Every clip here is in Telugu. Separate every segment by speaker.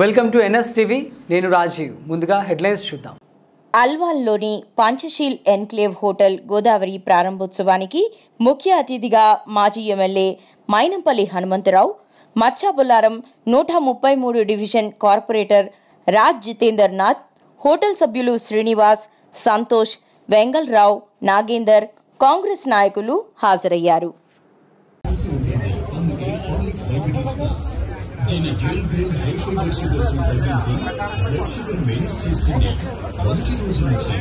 Speaker 1: Welcome to NS TV. నేను రాజీవ్. ముందుగా హెడ్లైన్స్ చూద్దాం.
Speaker 2: అల్వాల్లోని పంచశీల్ ఎన్క్లేవ్ హోటల్ గోదావరి ప్రారంభోత్సవానికి ముఖ్య అతిథిగా మాజీ MLA Mynampally Hanumantha Rao, Machabollaram 133 division corporator Raj Jitender Nath, hotel సభ్యులు శ్రీనివాస్, సంతోష్, వెంగళరావు, నాగేందర్, కాంగ్రెస్ నాయకులు హాజరయ్యారు.
Speaker 3: దీని dual blend high fibre sugars ని తగ్గించి బ్లడ్ షుగర్ మేనేజ్ చేస్తుంది మొదటి రోజు నుంచి.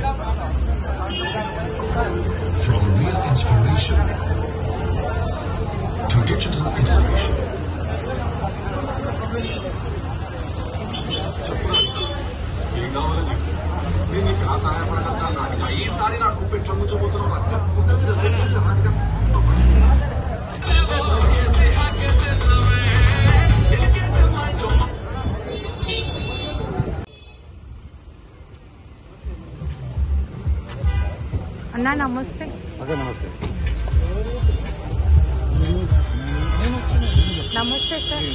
Speaker 3: From real inspiration to digital iteration.
Speaker 4: ఏం కావాలని నేను నీకు ఎలా సహాయపడగలుగుతాను? నాకు ఈసారి నాకు పెట్టి ముచ్చబోతున్నావు.
Speaker 5: అన్నా నమస్తే.
Speaker 6: నమస్తే.
Speaker 5: నమస్తే సార్.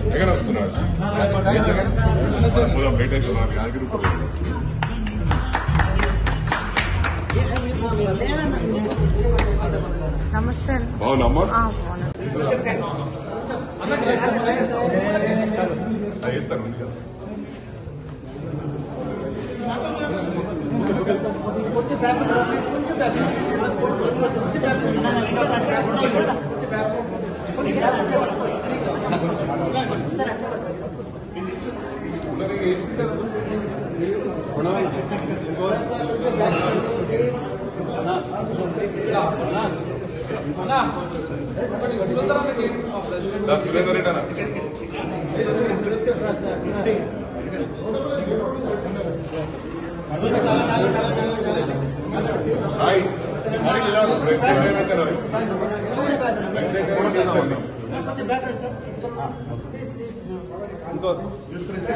Speaker 6: జగన్ వస్తున్నాడు. లేట్ అవుతున్నారు. యాదగిరి
Speaker 5: నమస్తే.
Speaker 6: బాగున్నామ్మా. వేస్తాను.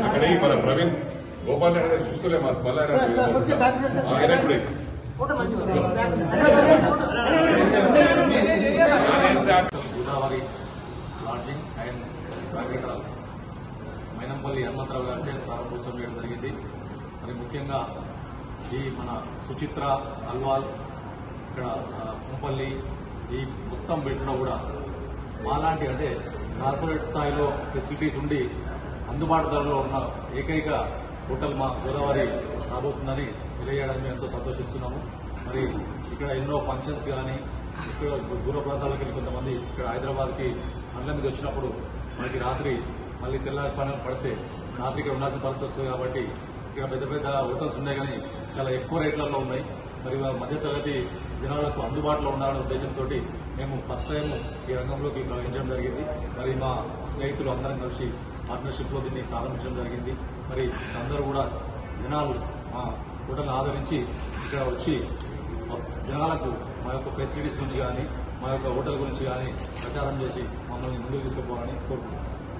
Speaker 6: అక్కడ మన ప్రవీణ్ గోపాల్ రెడ్డి చూస్తలే గోదావరి
Speaker 7: లాడ్జింగ్ అండ్ మైనంపల్లి హనుమంతరావు గారిచే ప్రారంభోత్సవం చేయడం జరిగింది. మరి ముఖ్యంగా ఈ మన సుచిత్ర, అల్వాల్, ఇక్కడ కుంపల్లి, ఈ మొత్తం బెడ్లో కూడా మాలాంటి అంటే కార్పొరేట్ స్థాయిలో ఫెసిలిటీస్ ఉండి అందుబాటు ధరలో ఉన్న ఏకైక హోటల్ మా గోదావరి రాబోతుందని తెలియజేయడానికి ఎంతో సంతోషిస్తున్నాము. మరి ఇక్కడ ఎన్నో ఫంక్షన్స్ కానీ ఇక్కడ దూర ప్రాంతాలకు వెళ్ళి కొంతమంది ఇక్కడ హైదరాబాద్కి పనుల మీద వచ్చినప్పుడు మనకి రాత్రి మళ్ళీ తెల్లారి పనులు పడితే రాత్రి ఇక్కడ ఉండాల్సిన పరిస్థితి వస్తుంది. కాబట్టి ఇక్కడ పెద్ద పెద్ద హోటల్స్ ఉన్నాయి కానీ చాలా ఎక్కువ రేట్లలో ఉన్నాయి. మరి మధ్యతరగతి జనాలకు అందుబాటులో ఉండాలనే ఉద్దేశంతో మేము ఫస్ట్ టైం ఈ రంగంలోకి ప్రవేశించడం జరిగింది. మరి మా స్నేహితులు అందరం కలిసి పార్ట్నర్షిప్లో దీన్ని ప్రారంభించడం జరిగింది. మరి అందరూ కూడా జనాలు మా హోటల్ని ఆదరించి ఇక్కడ వచ్చి జనాలకు మా యొక్క ఫెసిలిటీస్ గురించి కానీ మా యొక్క హోటల్ గురించి కానీ ప్రచారం చేసి మమ్మల్ని ముందుకు తీసుకుపోవాలని కోరుకుంటున్నాం.